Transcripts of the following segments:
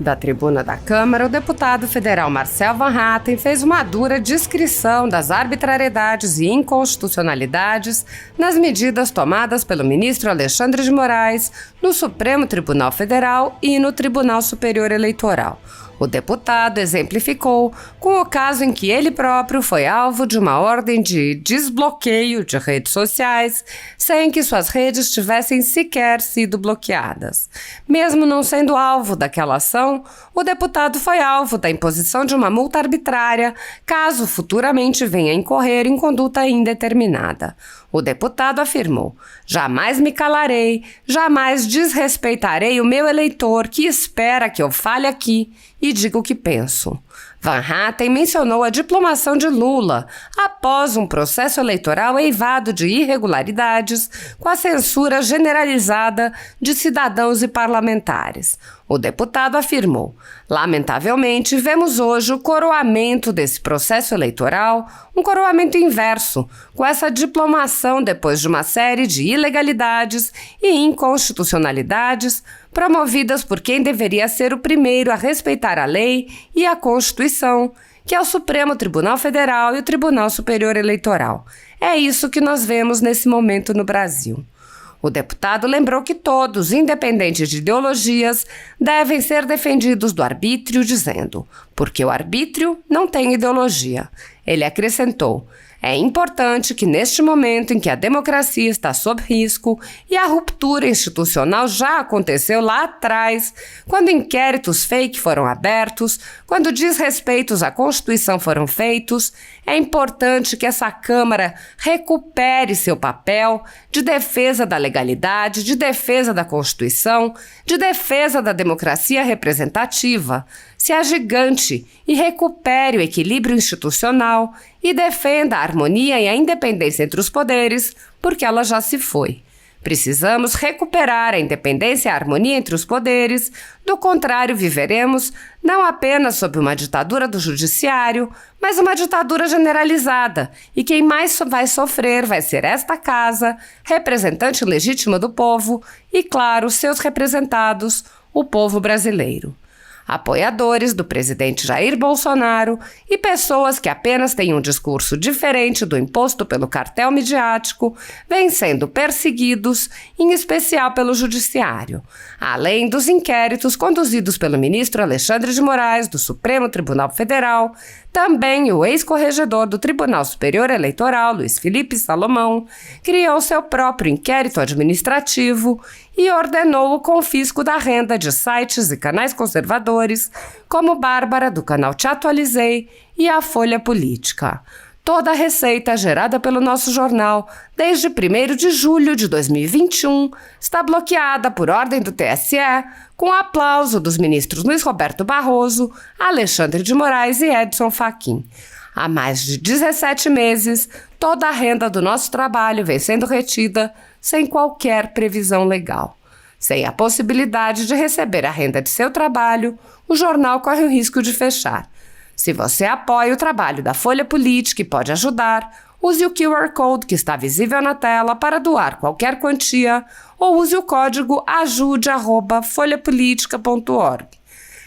Da tribuna da Câmara, o deputado federal Marcel Van Hatten fez uma dura descrição das arbitrariedades e inconstitucionalidades nas medidas tomadas pelo ministro Alexandre de Moraes no Supremo Tribunal Federal e no Tribunal Superior Eleitoral. O deputado exemplificou com o caso em que ele próprio foi alvo de uma ordem de desbloqueio de redes sociais sem que suas redes tivessem sequer sido bloqueadas. Mesmo não sendo alvo daquela ação, o deputado foi alvo da imposição de uma multa arbitrária caso futuramente venha a incorrer em conduta indeterminada. O deputado afirmou: "Jamais me calarei, jamais desrespeitarei o meu eleitor que espera que eu fale aqui e diga o que penso." Van Hatten mencionou a diplomação de Lula após um processo eleitoral eivado de irregularidades com a censura generalizada de cidadãos e parlamentares. O deputado afirmou: "Lamentavelmente, vemos hoje o coroamento desse processo eleitoral, um coroamento inverso, com essa diplomação depois de uma série de ilegalidades e inconstitucionalidades promovidas por quem deveria ser o primeiro a respeitar a lei e a Constituição, que é o Supremo Tribunal Federal e o Tribunal Superior Eleitoral. É isso que nós vemos nesse momento no Brasil." O deputado lembrou que todos, independente de ideologias, devem ser defendidos do arbítrio, dizendo: "Porque o arbítrio não tem ideologia." Ele acrescentou: "É importante que neste momento em que a democracia está sob risco e a ruptura institucional já aconteceu lá atrás, quando inquéritos fake foram abertos, quando desrespeitos à Constituição foram feitos, é importante que essa Câmara recupere seu papel de defesa da legalidade, de defesa da Constituição, de defesa da democracia representativa, se agigante e recupere o equilíbrio institucional e defenda a harmonia e a independência entre os poderes, porque ela já se foi. Precisamos recuperar a independência e a harmonia entre os poderes, do contrário viveremos não apenas sob uma ditadura do judiciário, mas uma ditadura generalizada, e quem mais vai sofrer vai ser esta casa, representante legítima do povo e, claro, seus representados, o povo brasileiro." Apoiadores do presidente Jair Bolsonaro e pessoas que apenas têm um discurso diferente do imposto pelo cartel midiático vêm sendo perseguidos, em especial pelo judiciário, além dos inquéritos conduzidos pelo ministro Alexandre de Moraes do Supremo Tribunal Federal. Também o ex-corregedor do Tribunal Superior Eleitoral, Luiz Felipe Salomão, criou seu próprio inquérito administrativo e ordenou o confisco da renda de sites e canais conservadores, como Bárbara, do canal Te Atualizei, e a Folha Política. Toda a receita gerada pelo nosso jornal desde 1º de julho de 2021 está bloqueada por ordem do TSE, com o aplauso dos ministros Luiz Roberto Barroso, Alexandre de Moraes e Edson Fachin. Há mais de 17 meses, toda a renda do nosso trabalho vem sendo retida sem qualquer previsão legal. Sem a possibilidade de receber a renda de seu trabalho, o jornal corre o risco de fechar. Se você apoia o trabalho da Folha Política e pode ajudar, use o QR Code que está visível na tela para doar qualquer quantia ou use o código ajude@folhapolitica.org.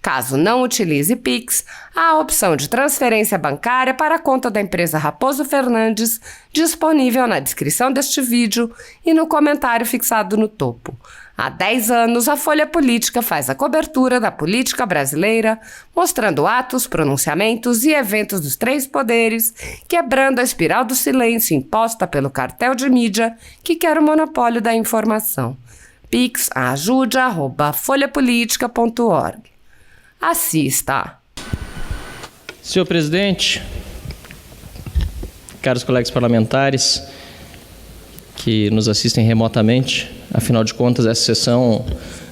Caso não utilize Pix, há a opção de transferência bancária para a conta da empresa Raposo Fernandes, disponível na descrição deste vídeo e no comentário fixado no topo. Há 10 anos, a Folha Política faz a cobertura da política brasileira, mostrando atos, pronunciamentos e eventos dos 3 poderes, quebrando a espiral do silêncio imposta pelo cartel de mídia que quer o monopólio da informação. Pix ajude@folhapolitica.org. Assista. Senhor presidente, caros colegas parlamentares que nos assistem remotamente, afinal de contas, essa sessão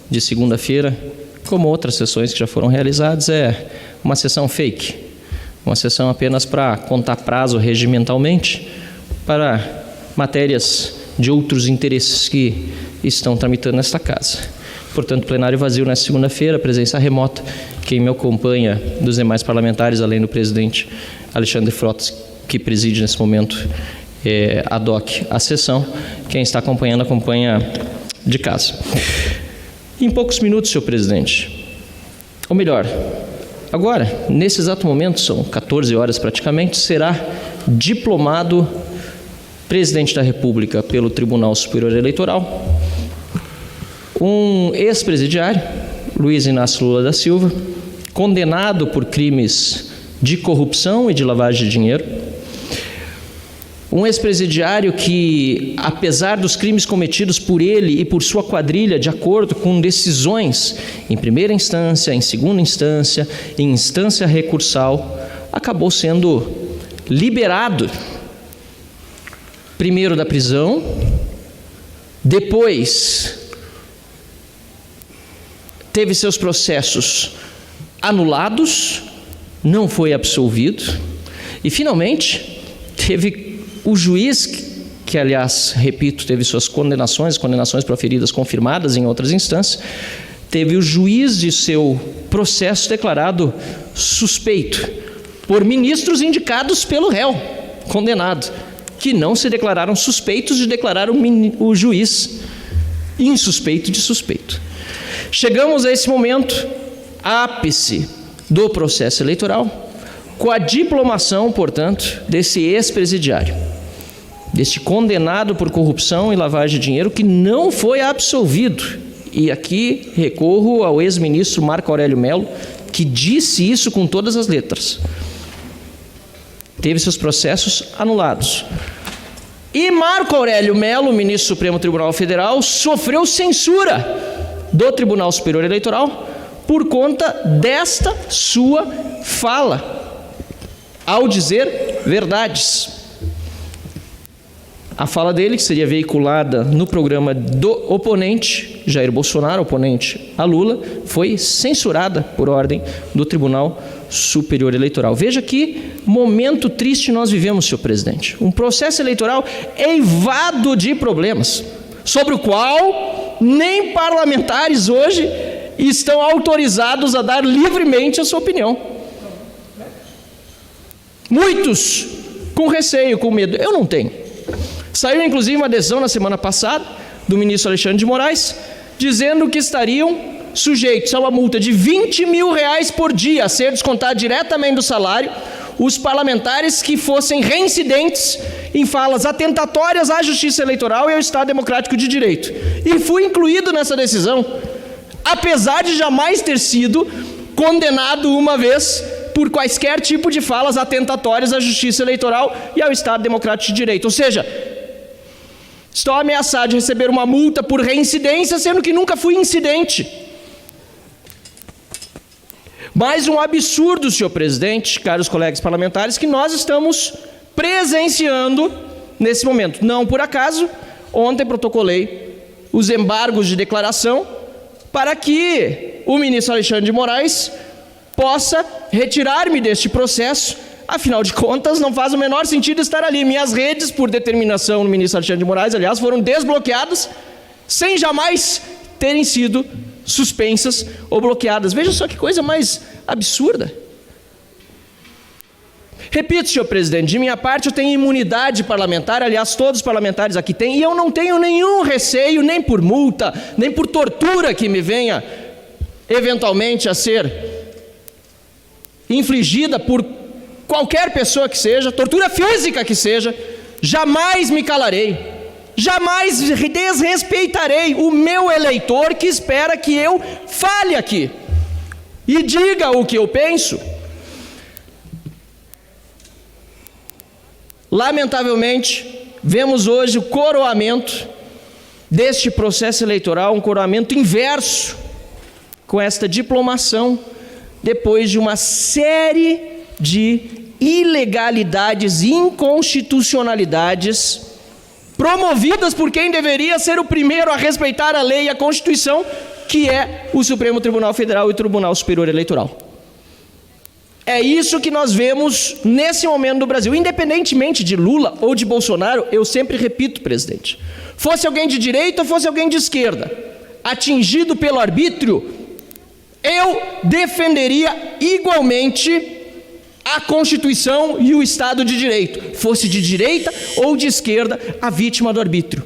de segunda-feira, como outras sessões que já foram realizadas, é uma sessão fake, uma sessão apenas para contar prazo regimentalmente para matérias de outros interesses que estão tramitando nesta casa. Portanto, plenário vazio nesta segunda-feira, presença remota. Quem me acompanha dos demais parlamentares, além do presidente Alexandre Frotas, que preside nesse momento ad hoc a sessão. Quem está acompanhando, acompanha de casa. Em poucos minutos, senhor presidente, Ou melhor, agora, nesse exato momento, são 14 horas praticamente, será diplomado presidente da República pelo Tribunal Superior Eleitoral um ex-presidiário, Luiz Inácio Lula da Silva, condenado por crimes de corrupção e de lavagem de dinheiro. Um ex-presidiário que, apesar dos crimes cometidos por ele e por sua quadrilha, de acordo com decisões em primeira instância, em segunda instância, em instância recursal, acabou sendo liberado, primeiro da prisão, depois teve seus processos anulados, não foi absolvido, e finalmente teve o juiz, que aliás, repito, teve suas condenações proferidas confirmadas em outras instâncias, teve o juiz de seu processo declarado suspeito por ministros indicados pelo réu condenado, que não se declararam suspeitos de declarar o juiz insuspeito de suspeito. Chegamos a esse momento, ápice do processo eleitoral, com a diplomação, portanto, desse ex-presidiário, deste condenado por corrupção e lavagem de dinheiro que não foi absolvido. E aqui recorro ao ex-ministro Marco Aurélio Mello, que disse isso com todas as letras. Teve seus processos anulados. E Marco Aurélio Mello, ministro do Supremo Tribunal Federal, sofreu censura do Tribunal Superior Eleitoral por conta desta sua fala, ao dizer verdades. A fala dele, que seria veiculada no programa do oponente, Jair Bolsonaro, oponente a Lula, foi censurada por ordem do Tribunal Superior Eleitoral. Veja que momento triste nós vivemos, senhor presidente. Um processo eleitoral eivado de problemas, sobre o qual nem parlamentares hoje estão autorizados a dar livremente a sua opinião. Muitos com receio, com medo. Eu não tenho. Saiu inclusive uma adesão na semana passada do ministro Alexandre de Moraes, dizendo que estariam sujeitos a uma multa de R$20 mil por dia, a ser descontada diretamente do salário, os parlamentares que fossem reincidentes em falas atentatórias à justiça eleitoral e ao Estado Democrático de Direito. E fui incluído nessa decisão, apesar de jamais ter sido condenado uma vez por quaisquer tipo de falas atentatórias à justiça eleitoral e ao Estado Democrático de Direito. Ou seja, estou ameaçado de receber uma multa por reincidência, sendo que nunca fui incidente. Mais um absurdo, senhor presidente, caros colegas parlamentares, que nós estamos presenciando nesse momento. Não por acaso, ontem protocolei os embargos de declaração para que o ministro Alexandre de Moraes possa retirar-me deste processo. Afinal de contas, não faz o menor sentido estar ali. Minhas redes, por determinação do ministro Alexandre de Moraes, aliás, foram desbloqueadas sem jamais terem sido suspensas ou bloqueadas. Veja só que coisa mais absurda. Repito, senhor presidente, de minha parte eu tenho imunidade parlamentar, aliás, todos os parlamentares aqui têm, e eu não tenho nenhum receio, nem por multa, nem por tortura que me venha eventualmente a ser infligida por qualquer pessoa que seja, tortura física que seja. Jamais me calarei. Jamais desrespeitarei o meu eleitor que espera que eu fale aqui e diga o que eu penso. Lamentavelmente, vemos hoje o coroamento deste processo eleitoral, um coroamento inverso com esta diplomação, depois de uma série de ilegalidades e inconstitucionalidades promovidas por quem deveria ser o primeiro a respeitar a lei e a Constituição, que é o Supremo Tribunal Federal e o Tribunal Superior Eleitoral. É isso que nós vemos nesse momento no Brasil. Independentemente de Lula ou de Bolsonaro, eu sempre repito, presidente, fosse alguém de direita ou fosse alguém de esquerda, atingido pelo arbítrio, eu defenderia igualmente a Constituição e o Estado de Direito, fosse de direita ou de esquerda a vítima do arbítrio,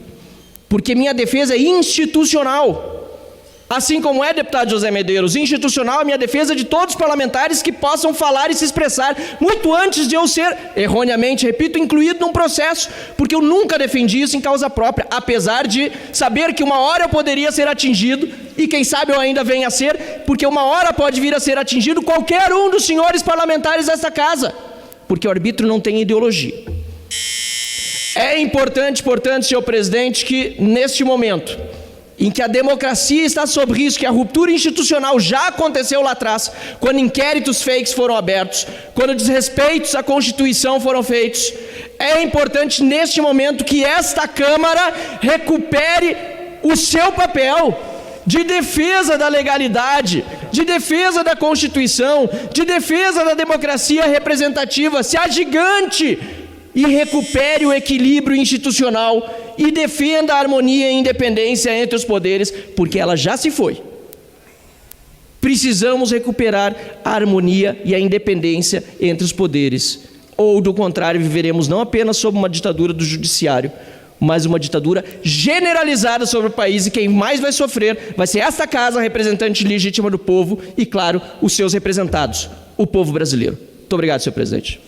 porque minha defesa é institucional. Assim como é, deputado José Medeiros, institucional a minha defesa de todos os parlamentares que possam falar e se expressar muito antes de eu ser, erroneamente, repito, incluído num processo, porque eu nunca defendi isso em causa própria, apesar de saber que uma hora eu poderia ser atingido, e quem sabe eu ainda venha a ser, porque uma hora pode vir a ser atingido qualquer um dos senhores parlamentares desta casa, porque o arbítrio não tem ideologia. É importante, portanto, senhor presidente, que neste momento em que a democracia está sob risco, que a ruptura institucional já aconteceu lá atrás, quando inquéritos fakes foram abertos, quando desrespeitos à Constituição foram feitos, é importante neste momento que esta Câmara recupere o seu papel de defesa da legalidade, de defesa da Constituição, de defesa da democracia representativa, se agigante e recupere o equilíbrio institucional e defenda a harmonia e independência entre os poderes, porque ela já se foi. Precisamos recuperar a harmonia e a independência entre os poderes, ou do contrário viveremos não apenas sob uma ditadura do judiciário, mas uma ditadura generalizada sobre o país, e quem mais vai sofrer vai ser esta casa, representante legítima do povo, e claro, os seus representados, o povo brasileiro. Muito obrigado, senhor presidente.